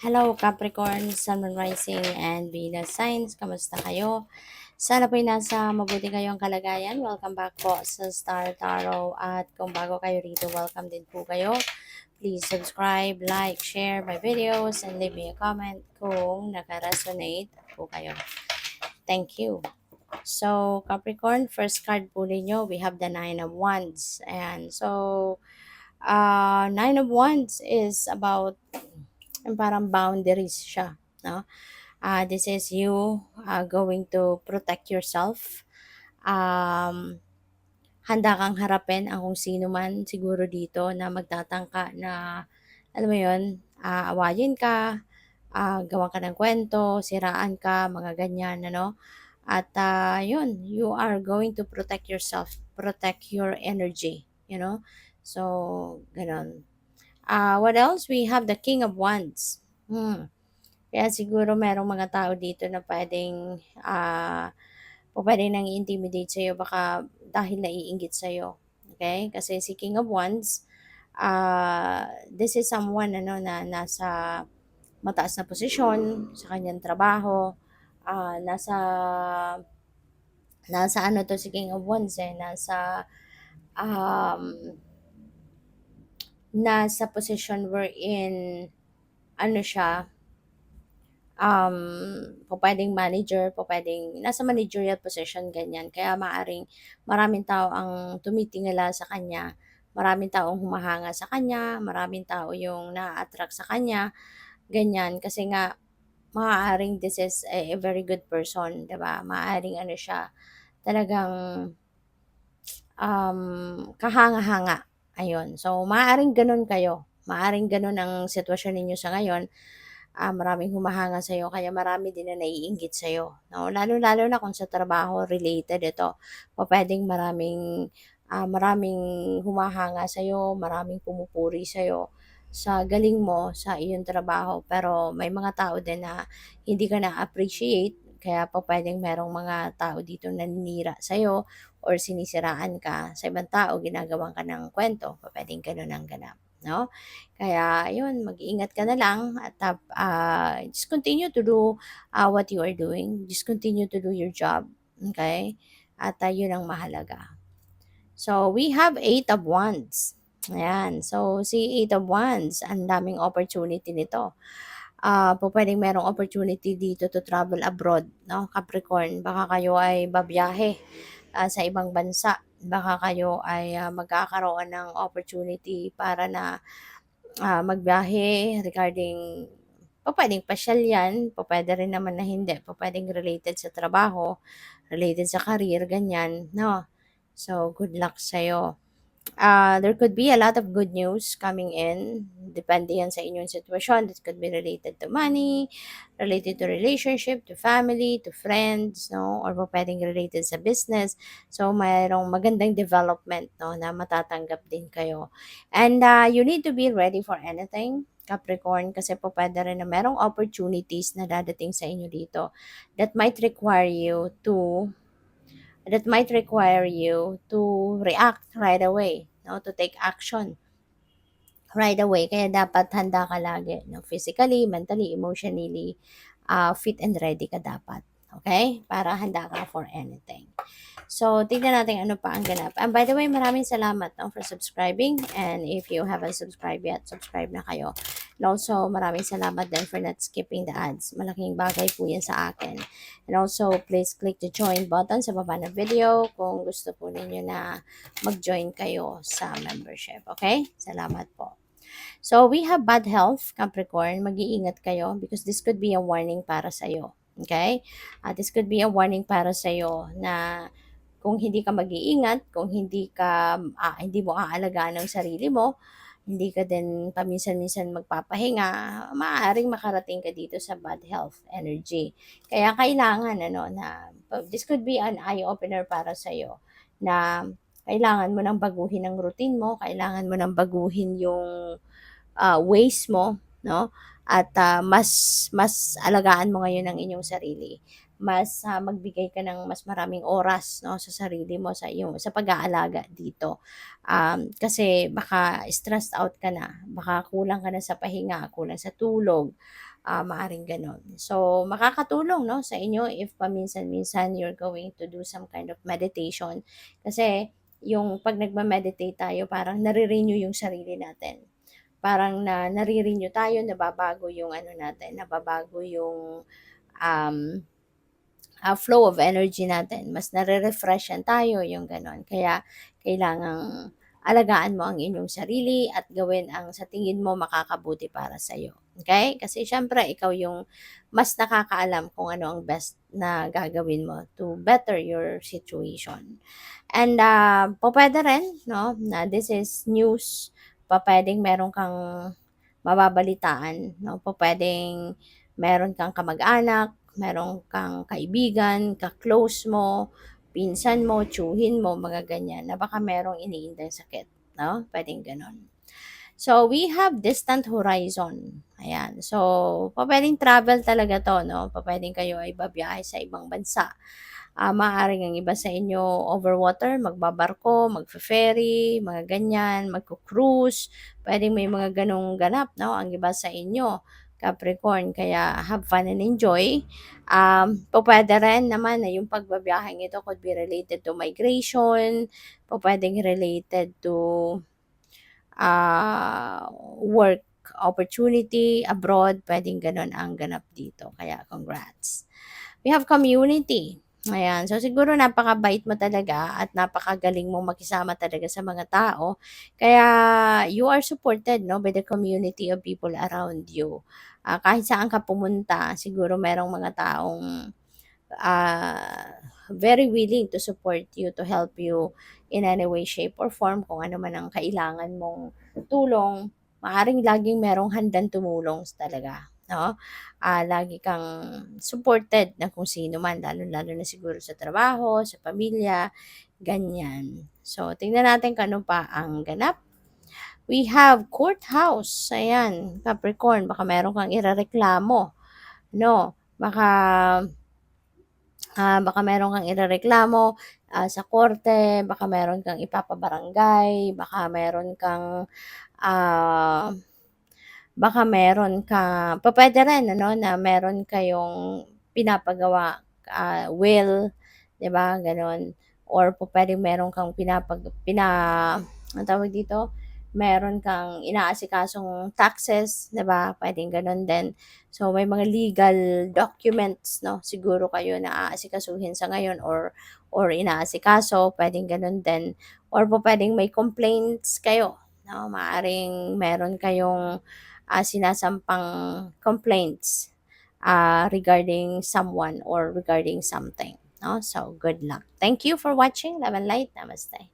Hello Capricorn, Sun, Moon, Rising, and Venus signs. Kamusta kayo? Sana po'y nasa mabuti kayong kalagayan. Welcome back po sa Star Tarot. At kung bago kayo rito, welcome din po kayo. Please subscribe, like, share my videos, and leave me a comment kung naka-resonate po kayo. Thank you. So, Capricorn, first card po ninyo, we have the Nine of Wands. And so, Nine of Wands is about parang boundaries siya, no? This is you going to protect yourself. Handa kang harapin ang kung sino man siguro dito na magtatangka na, alam mo yun, awayin ka, gawan ka ng kwento, siraan ka, mga ganyan, ano? At yun, you are going to protect yourself, protect your energy, you know? So, ganon. What else? We have the King of Wands. Kaya siguro merong mga tao dito na pwedeng, pwedeng nang intimidate sa'yo baka dahil naiinggit sa'yo. Okay? Kasi si King of Wands, this is someone ano, na nasa mataas na posisyon sa kanyang trabaho. Nasa ano to si King of Wands um, nasa position wherein ano siya, pwedeng manager, pwedeng nasa managerial position, ganyan. Kaya maraming tao ang tumitingala sa kanya, maraming taong humahanga sa kanya, maraming tao yung na-attract sa kanya, ganyan. Kasi nga, maaaring this is a very good person, 'di ba? Maaaring ano siya, talagang kahanga-hanga. Ayun. So, maaaring ganun kayo. Maaaring ganun ang sitwasyon ninyo sa ngayon. Maraming humahanga sa'yo, kaya marami din na naiinggit sa'yo. No? Lalo-lalo na kung sa trabaho related ito. O pwedeng maraming humahanga sa'yo, maraming pumupuri sa'yo sa galing mo sa iyong trabaho. Pero may mga tao din na hindi ka na-appreciate, kaya pa pwedeng merong mga tao dito naninira sa'yo or sinisiraan ka sa ibang tao, ginagawan ka ng kwento, pwedeng ganun ang ganap. No? Kaya yun, mag-iingat ka na lang at just continue to do what you are doing. Just continue to do your job. Okay? At yun ang mahalaga. So, we have Eight of Wands. Ayan. So, si Eight of Wands, ang daming opportunity nito. Pwedeng merong opportunity dito to travel abroad, no? Capricorn, baka kayo ay babiyahe sa ibang bansa. Baka kayo ay magkakaroon ng opportunity para na magbiyahe regarding, pwedeng pasyal yan, pwede rin naman na hindi, pwedeng related sa trabaho, related sa career, ganyan, no? So, good luck sa'yo. There could be a lot of good news coming in. Depende yan sa inyong sitwasyon. This could be related to money, related to relationship, to family, to friends, no? Or pwedeng related sa business. So, mayroong magandang development, no, na matatanggap din kayo. And you need to be ready for anything, Capricorn, kasi pwede rin na merong opportunities na dadating sa inyo dito that might require you to react right away, no? To take action right away. Kaya dapat handa ka lagi, no? Physically, mentally, emotionally, fit and ready ka dapat. Okay? Para handa ka for anything. So, tignan natin ano pa ang ganap. And by the way, maraming salamat, no, for subscribing. And if you haven't subscribed yet, subscribe na kayo. And also, maraming salamat din for not skipping the ads. Malaking bagay po yan sa akin. And also, please click the join button sa baba ng video kung gusto po ninyo na mag-join kayo sa membership. Okay? Salamat po. So, we have bad health, Capricorn. Mag-iingat kayo because this could be a warning para sa'yo. Okay? This could be a warning para sa'yo na kung hindi ka mag-iingat, kung hindi mo aalagaan ang sarili mo, hindi ka din paminsan-minsan magpapahinga, maaaring makarating ka dito sa bad health energy. Kaya kailangan this could be an eye opener para sa iyo na kailangan mo nang baguhin ang routine mo, kailangan mo nang baguhin yung ways mo, no? At mas alagaan mo ngayon ang inyong sarili. mas, magbigay ka ng mas maraming oras 'no, sa sarili mo, sa pag-aalaga dito. Kasi baka stressed out ka na, baka kulang ka na sa pahinga, kulang sa tulog, maaaring gano'n. So, makakatulong 'no, sa inyo if paminsan-minsan you're going to do some kind of meditation. Kasi yung 'pag nagme-meditate tayo parang nare-renew yung sarili natin. Parang nare-renew tayo, nababago yung ano natin, nababago yung, um flow of energy natin, mas nare-refreshan tayo, yung gano'n. Kaya kailangang alagaan mo ang inyong sarili at gawin ang sa tingin mo makakabuti para sa'yo, okey? Kasi siyempre ikaw yung mas nakakaalam kung ano ang best na gagawin mo to better your situation. And, pupuwede rin 'no, na this is news, pupuwedeng meron kang mababalitaan 'no, pupuwedeng meron kang kamag-anak, meron kang kaibigan, ka-close mo, pinsan mo, tiyuhin mo, mga ganyan, na baka merong iniindang sakit 'no, puwedeng gano'n. So, we have distant horizon, ayan. So, pupuwedeng travel talaga 'to 'no, pupuwedeng kayo ay babiyahe sa ibang bansa. Maaaring ang iba sa inyo over water, magbabarko, magfe-ferry, mga ganyan, magku-cruise, puwedeng may mga gano'ng ganap 'no, ang iba sa inyo, Capricorn. Kaya have fun and enjoy. Pupuwede rin naman na yung pagbabiyaheng ito could be related to migration, pupuwedeng related to, work opportunity abroad, puwedeng gano'n ang ganap dito, kaya congrats. We have community, ayan. So, siguro napakabait mo talaga at napakagaling mong makisama talaga sa mga tao, kaya you are supported 'no, by the community of people around you. Kahit saan ka pumunta siguro merong mga taong, very willing to support you, to help you in any way, shape, or form. Kung ano man ang kailangan mong tulong, maaaring laging merong handang tumulong talaga, 'no? Lagi kang supported na kung sino man, lalong-lalo na siguro sa trabaho, sa pamilya, ganyan. So, tingnan natin kung ano pa ang ganap. We have courthouse, ayan, Capricorn, baka meron kang irereklamo, 'no? Baka meron kang irereklamo, sa korte, baka meron kang ipapabarangay, ah, baka meron ka pupuwede rin ano na meron kayong pinapagawa, will, 'di ba, gano'n. Or pupuwedeng meron kang anong tawag dito, meron kang inaasikasong taxes, 'di ba, puwedeng gano'n din. So, may mga legal documents 'no, siguro kayo na aasikasuhin sa ngayon or inaasikaso, puwedeng gano'n din. Or pupuwedeng may complaints kayo 'no, maaaring meron kayong, sinasampang complaints, regarding someone or regarding something 'no. So, good luck. Thank you for watching. Love and light. Namaste.